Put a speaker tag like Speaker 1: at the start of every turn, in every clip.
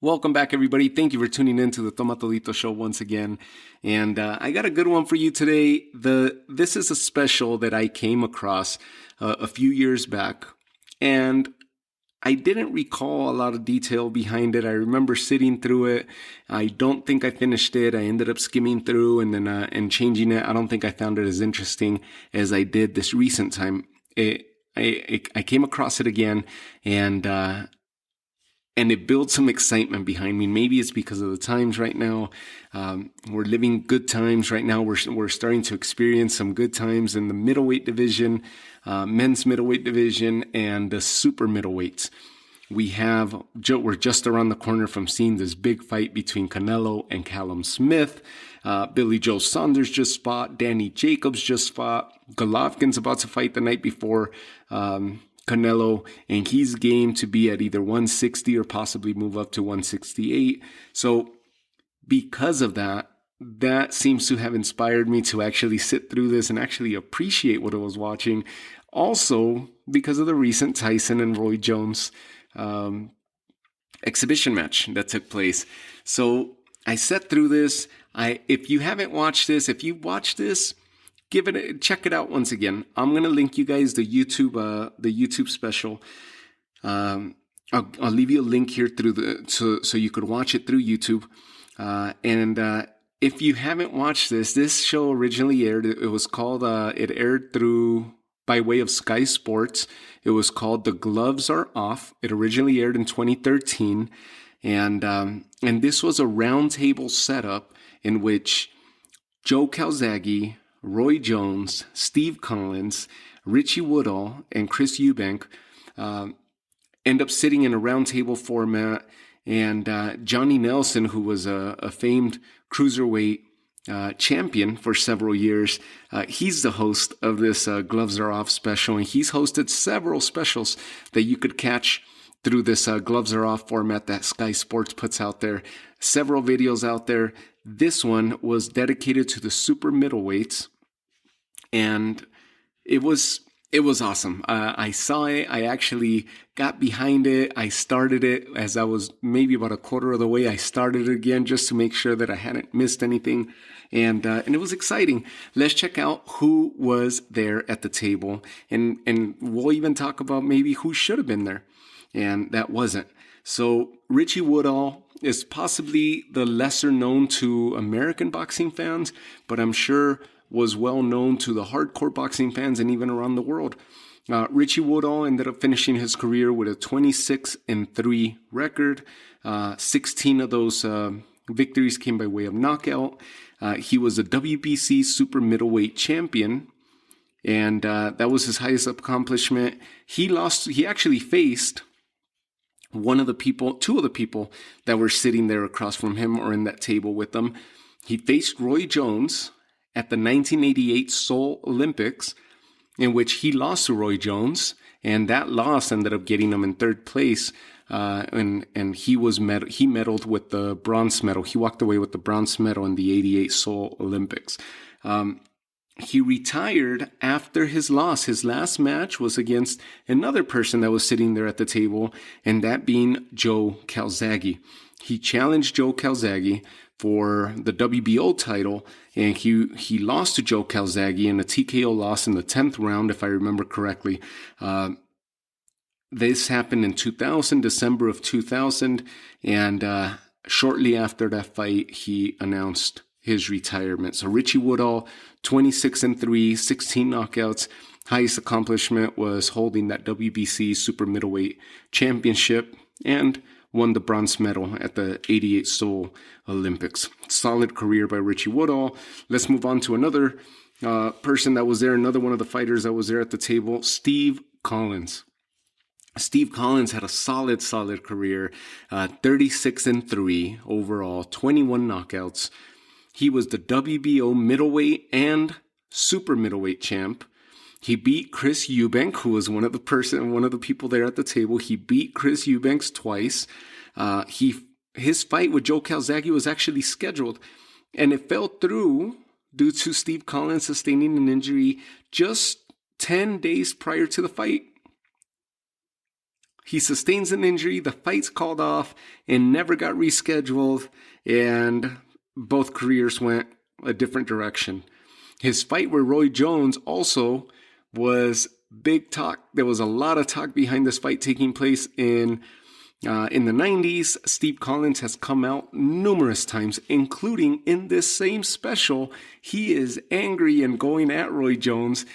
Speaker 1: Welcome back, everybody. Thank you for tuning in to the Tomatolito Show once again. And I got a good one for you today. This is a special that I came across a few years back, and I didn't recall a lot of detail behind it. I remember sitting through it. I don't think I finished it. I ended up skimming through and then and changing it. I don't think I found it as interesting as I did this recent time. I came across it again, and it built some excitement behind me. Maybe it's because of the times right now. We're living good times right now. We're starting to experience some good times in the middleweight division, men's middleweight division, and the super middleweights. We're just around the corner from seeing this big fight between Canelo and Callum Smith. Billy Joe Saunders just fought. Danny Jacobs just fought. Golovkin's about to fight the night before Canelo, and he's game to be at either 160 or possibly move up to 168. So because of that, that seems to have inspired me to actually sit through this and actually appreciate what I was watching. Also, because of the recent Tyson and Roy Jones exhibition match that took place. So I sat through this. If you haven't watched this, if you watched this, check it out once again. I'm gonna link you guys the YouTube special. I'll leave you a link here so you could watch it through YouTube. And if you haven't watched this show originally aired. It was called. It aired by way of Sky Sports. It was called "The Gloves Are Off." It originally aired in 2013, and this was a roundtable setup in which Joe Calzaghe, Roy Jones, Steve Collins, Richie Woodall, and Chris Eubank end up sitting in a roundtable format. And Johnny Nelson, who was a famed cruiserweight champion for several years, he's the host of this Gloves Are Off special. And he's hosted several specials that you could catch through this Gloves Are Off format that Sky Sports puts out there. Several videos out there. This one was dedicated to the super middleweights, and it was awesome. I saw it. I actually got behind it. I started it as I was maybe about a quarter of the way. I started it again just to make sure that I hadn't missed anything, and it was exciting. Let's check out who was there at the table, and we'll even talk about maybe who should have been there, and that wasn't. So Richie Woodall is possibly the lesser known to American boxing fans, but I'm sure was well known to the hardcore boxing fans and even around the world. Richie Woodall ended up finishing his career with a 26-3 record. 16 of those victories came by way of knockout. He was a WBC super-middleweight champion, and that was his highest accomplishment. He actually faced two of the people that were sitting there across from him or in that table with them. He faced Roy Jones at the 1988 Seoul Olympics, in which he lost to Roy Jones, and that loss ended up getting him in third place. And he medaled with the bronze medal. He walked away with the bronze medal in the 88 Seoul Olympics. He retired after his loss. His last match was against another person that was sitting there at the table, and that being Joe Calzaghe. He challenged Joe Calzaghe for the WBO title, and he lost to Joe Calzaghe in a TKO loss in the 10th round, if I remember correctly. This happened in December of 2000, and shortly after that fight, he announced his retirement. So Richie Woodall, 26-3, 16 knockouts. Highest accomplishment was holding that WBC super middleweight championship, and won the bronze medal at the 88 Seoul Olympics. Solid career by Richie Woodall. Let's move on to another person that was there, another one of the fighters that was there at the table, Steve Collins. Steve Collins had a solid career, 36-3 overall, 21 knockouts. He was the WBO middleweight and super middleweight champ. He beat Chris Eubank, who was one of the people there at the table. He beat Chris Eubank twice. His fight with Joe Calzaghe was actually scheduled, and it fell through due to Steve Collins sustaining an injury just 10 days prior to the fight. he sustains an injury, the fight's called off, and never got rescheduled, and both careers went a different direction. His fight with Roy Jones also was big talk. There was a lot of talk behind this fight taking place in the 90s. Steve Collins has come out numerous times, including in this same special. He is angry and going at Roy Jones,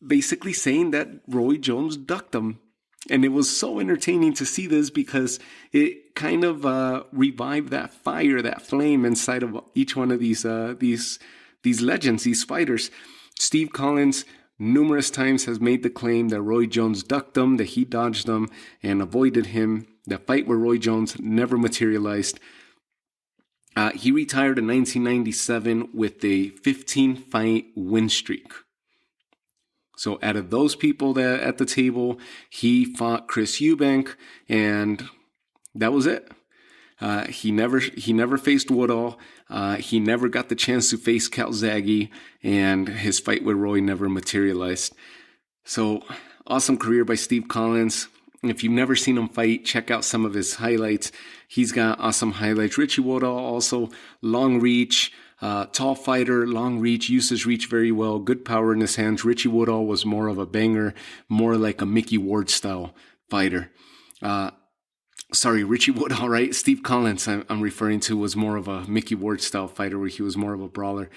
Speaker 1: basically saying that Roy Jones ducked him. And it was so entertaining to see this because it kind of revived that fire, that flame inside of each one of these legends, these fighters. Steve Collins numerous times has made the claim that Roy Jones ducked him, that he dodged him and avoided him. The fight with Roy Jones never materialized. He retired in 1997 with a 15-fight win streak. So out of those people that at the table, he fought Chris Eubank, and that was it. He never faced Woodall. He never got the chance to face Calzaghe, and his fight with Roy never materialized. So awesome career by Steve Collins. If you've never seen him fight, check out some of his highlights. He's got awesome highlights. Richie Woodall also long reach. Tall fighter, long reach, uses reach very well, good power in his hands. Richie Woodall was more of a banger, more like a Mickey Ward style fighter. Richie Woodall, right? Steve Collins, I'm referring to, was more of a Mickey Ward style fighter where he was more of a brawler.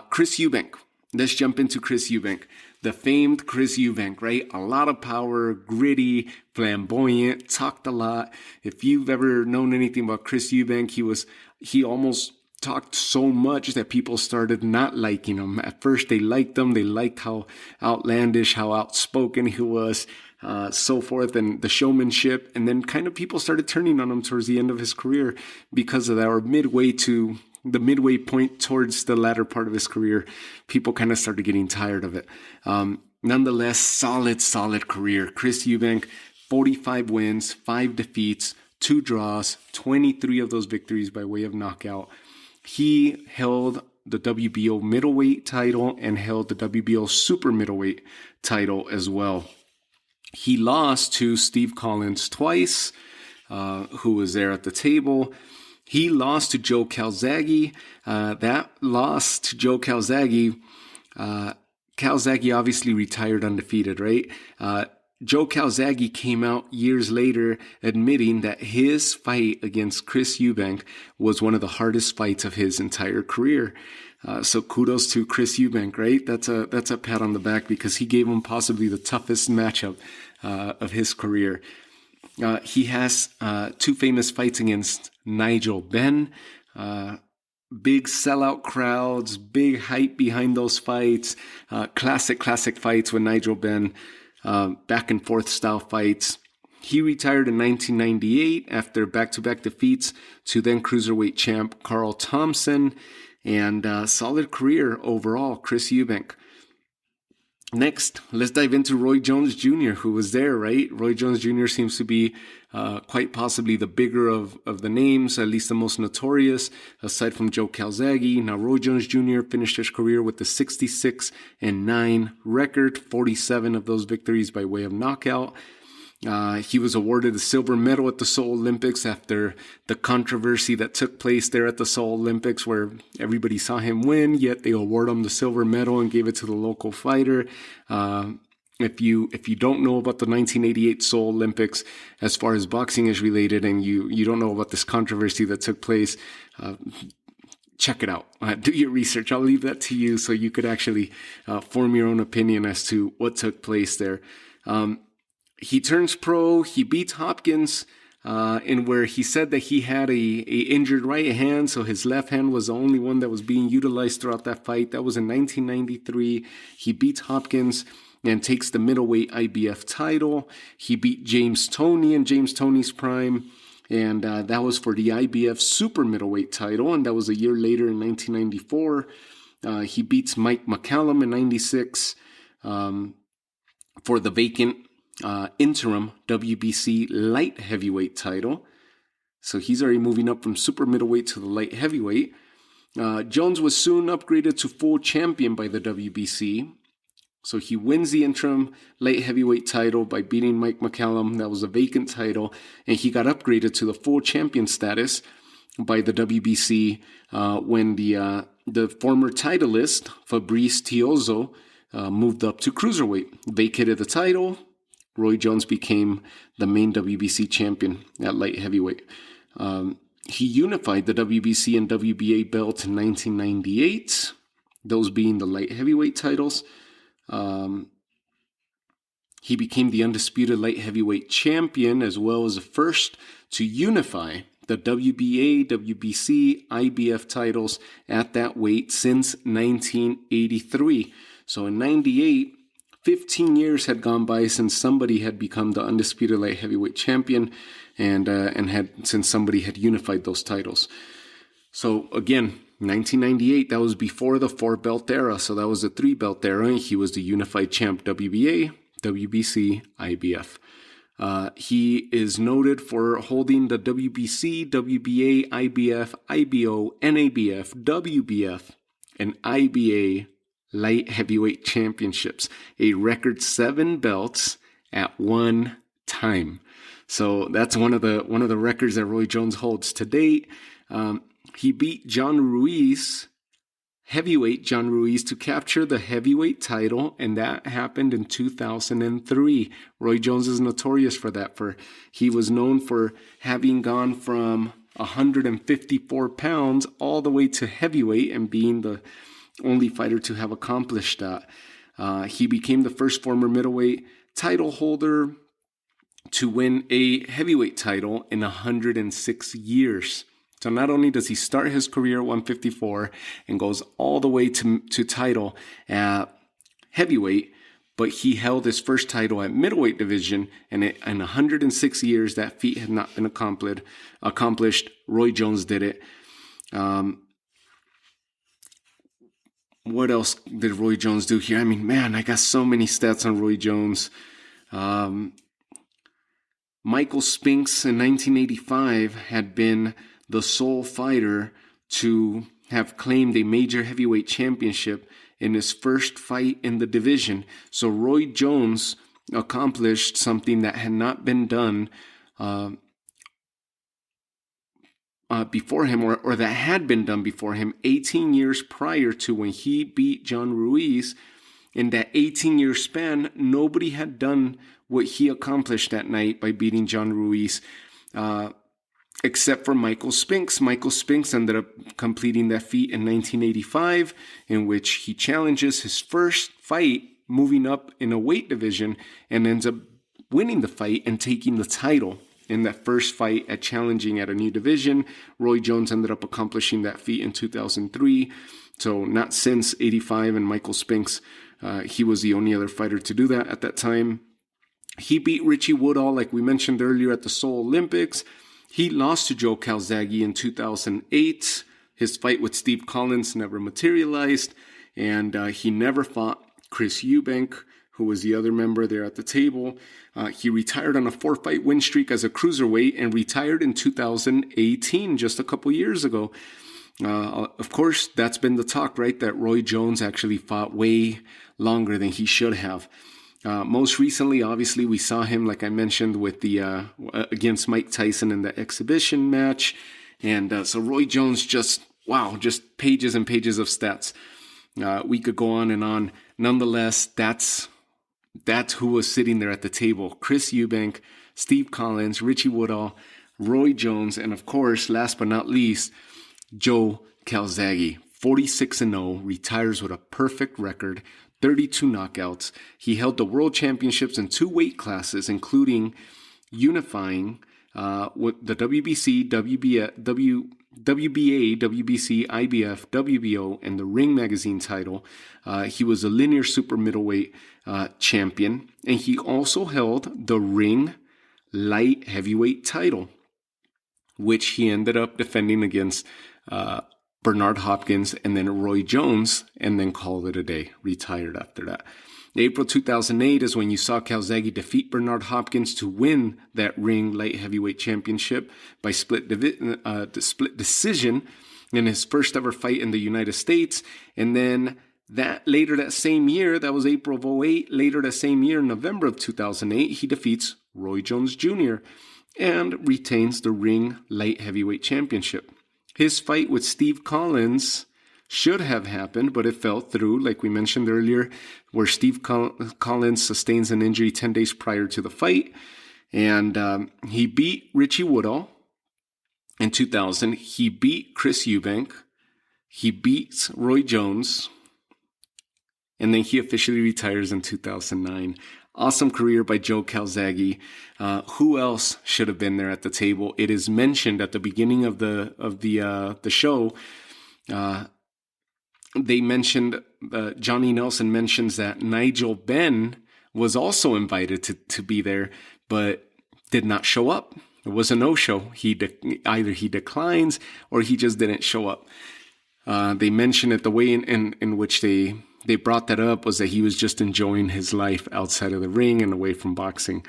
Speaker 1: Chris Eubank. Let's jump into Chris Eubank. The famed Chris Eubank, right? A lot of power, gritty, flamboyant, talked a lot. If you've ever known anything about Chris Eubank, he almost talked so much that people started not liking him. At first, they liked him. They liked how outlandish, how outspoken he was, so forth, and the showmanship. And then kind of people started turning on him towards the end of his career because of that, or the midway point towards the latter part of his career. People kind of started getting tired of it. Nonetheless, solid career. Chris Eubank, 45 wins, 5 defeats, 2 draws, 23 of those victories by way of knockout. He held the WBO middleweight title and held the WBO super-middleweight title as well. He lost to Steve Collins twice, who was there at the table. He lost to Joe Calzaghe. That loss to Joe Calzaghe, Calzaghe obviously retired undefeated, right? Joe Calzaghe came out years later admitting that his fight against Chris Eubank was one of the hardest fights of his entire career. So kudos to Chris Eubank, right? That's a pat on the back because he gave him possibly the toughest matchup of his career. He has 2 famous fights against Nigel Benn. Big sellout crowds, big hype behind those fights. Classic fights with Nigel Benn. Back and forth style fights. He retired in 1998 after back-to-back defeats to then cruiserweight champ Carl Thompson, and solid career overall, Chris Eubank. Next, let's dive into Roy Jones Jr., who was there, right? Roy Jones Jr. seems to be quite possibly the bigger of the names, at least the most notorious, aside from Joe Calzaghe. Now, Roy Jones Jr. finished his career with a 66-9 record, 47 of those victories by way of knockout. He was awarded a silver medal at the Seoul Olympics after the controversy that took place there at the Seoul Olympics where everybody saw him win, yet they award him the silver medal and gave it to the local fighter. If you don't know about the 1988 Seoul Olympics as far as boxing is related, and you don't know about this controversy that took place, check it out. Do your research. I'll leave that to you so you could actually form your own opinion as to what took place there. He turns pro. He beats Hopkins in where he said that he had a injured right hand, so his left hand was the only one that was being utilized throughout that fight. That was in 1993. He beats Hopkins and takes the middleweight IBF title. He beat James Toney in James Toney's prime, and that was for the IBF super-middleweight title, and that was a year later in 1994. He beats Mike McCallum in 96 for the vacant interim WBC light heavyweight title. So he's already moving up from super middleweight to the light heavyweight. Jones was soon upgraded to full champion by the WBC. So he wins the interim light heavyweight title by beating Mike McCallum. That was a vacant title. And he got upgraded to the full champion status by the WBC when the former titleist, Fabrice Tiozzo, moved up to cruiserweight, vacated the title. Roy Jones became the main WBC champion at light heavyweight. He unified the WBC and WBA belt in 1998, those being the light heavyweight titles. He became the undisputed light heavyweight champion, as well as the first to unify the WBA, WBC, IBF titles at that weight since 1983. So in 98, 15 years had gone by since somebody had become the undisputed light heavyweight champion, and since somebody had unified those titles. So again, 1998, that was before the 4-belt era. So that was the 3-belt era, and he was the unified champ, WBA, WBC, IBF. He is noted for holding the WBC, WBA, IBF, IBO, NABF, WBF, and IBA light heavyweight championships, a record 7 belts at one time. So that's one of the records that Roy Jones holds to date. He beat John Ruiz, heavyweight John Ruiz, to capture the heavyweight title, and that happened in 2003. Roy Jones is notorious for that. He was known for having gone from 154 pounds all the way to heavyweight and being the only fighter to have accomplished that. He became the first former middleweight title holder to win a heavyweight title in 106 years. So not only does he start his career at 154 and goes all the way to title at heavyweight, but he held his first title at middleweight division, and in 106 years, that feat had not been accomplished. Roy Jones did it. What else did Roy Jones do here? I mean, man, I got so many stats on Roy Jones. Michael Spinks in 1985 had been the sole fighter to have claimed a major heavyweight championship in his first fight in the division. So Roy Jones accomplished something that had not been done before him, or that had been done before him 18 years prior to when he beat John Ruiz. In that 18-year span, nobody had done what he accomplished that night by beating John Ruiz, except for Michael Spinks. Michael Spinks ended up completing that feat in 1985, in which he challenges his first fight, moving up in a weight division, and ends up winning the fight and taking the title in that first fight at challenging at a new division. Roy Jones ended up accomplishing that feat in 2003. So not since 85 and Michael Spinks. He was the only other fighter to do that at that time. He beat Richie Woodall, like we mentioned earlier, at the Seoul Olympics. He lost to Joe Calzaghe in 2008. His fight with Steve Collins never materialized, and he never fought Chris Eubank, who was the other member there at the table. He retired on a 4-fight win streak as a cruiserweight and retired in 2018, just a couple years ago. Of course, that's been the talk, right? That Roy Jones actually fought way longer than he should have. Most recently, obviously, we saw him, like I mentioned, with the against Mike Tyson in the exhibition match. And so Roy Jones just pages and pages of stats. We could go on and on. Nonetheless, that's who was sitting there at the table. Chris Eubank, Steve Collins, Richie Woodall, Roy Jones, and of course, last but not least, Joe Calzaghe. 46-0, retires with a perfect record, 32 knockouts. He held the world championships in 2 weight classes, including unifying with the WBC, WBA, WBC, IBF, WBO, and the Ring Magazine title. He was a linear super-middleweight champion, and he also held the Ring light heavyweight title, which he ended up defending against Bernard Hopkins and then Roy Jones, and then called it a day, retired after that. April 2008 is when you saw Calzaghe defeat Bernard Hopkins to win that Ring light heavyweight championship by split decision in his first ever fight in the United States. And then That later that same year, that was April of '08, later that same year, November of 2008, he defeats Roy Jones Jr. and retains the Ring Light Heavyweight Championship. His fight with Steve Collins should have happened, but it fell through, like we mentioned earlier, where Steve Collins sustains an injury 10 days prior to the fight. And he beat Richie Woodall in 2000. He beat Chris Eubank. He beats Roy Jones. And then he officially retires in 2009. Awesome career by Joe Calzaghe. Who else should have been there at the table? It is mentioned at the beginning of the show. They mentioned Johnny Nelson mentions that Nigel Benn was also invited to be there, but did not show up. It was a no-show. Either he declines or he just didn't show up. They mentioned it, the way in which they brought that up was that he was just enjoying his life outside of the ring and away from boxing.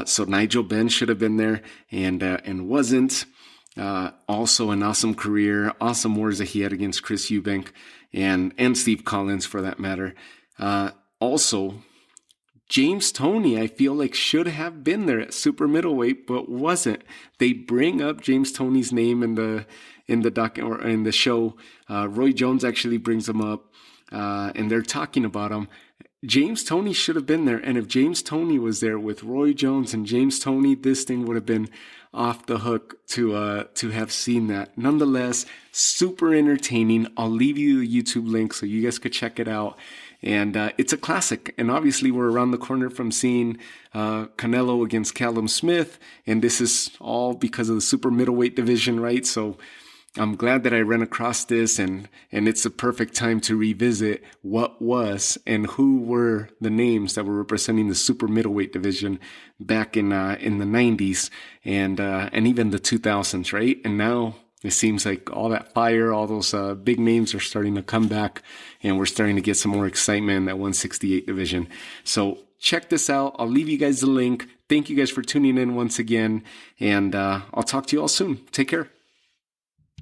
Speaker 1: So Nigel Benn should have been there and wasn't. Also an awesome career, awesome wars that he had against Chris Eubank and Steve Collins for that matter. Also, James Toney, I feel like should have been there at super middleweight, but wasn't. They bring up James Toney's name in the doc or in the show. Roy Jones actually brings him up, and they're talking about him. James Toney should have been there, and if James Toney was there with Roy Jones and James Toney, this thing would have been off the hook to have seen that. Nonetheless, super entertaining. I'll leave you the YouTube link so you guys could check it out. And it's a classic. And obviously, we're around the corner from seeing Canelo against Callum Smith. And this is all because of the super middleweight division, right? So I'm glad that I ran across this. And it's a perfect time to revisit what was and who were the names that were representing the super middleweight division back in the 90s and even the 2000s, right? And now it seems like all that fire, all those big names are starting to come back, and we're starting to get some more excitement in that 168 division. So check this out. I'll leave you guys the link. Thank you guys for tuning in once again, and I'll talk to you all soon. Take care.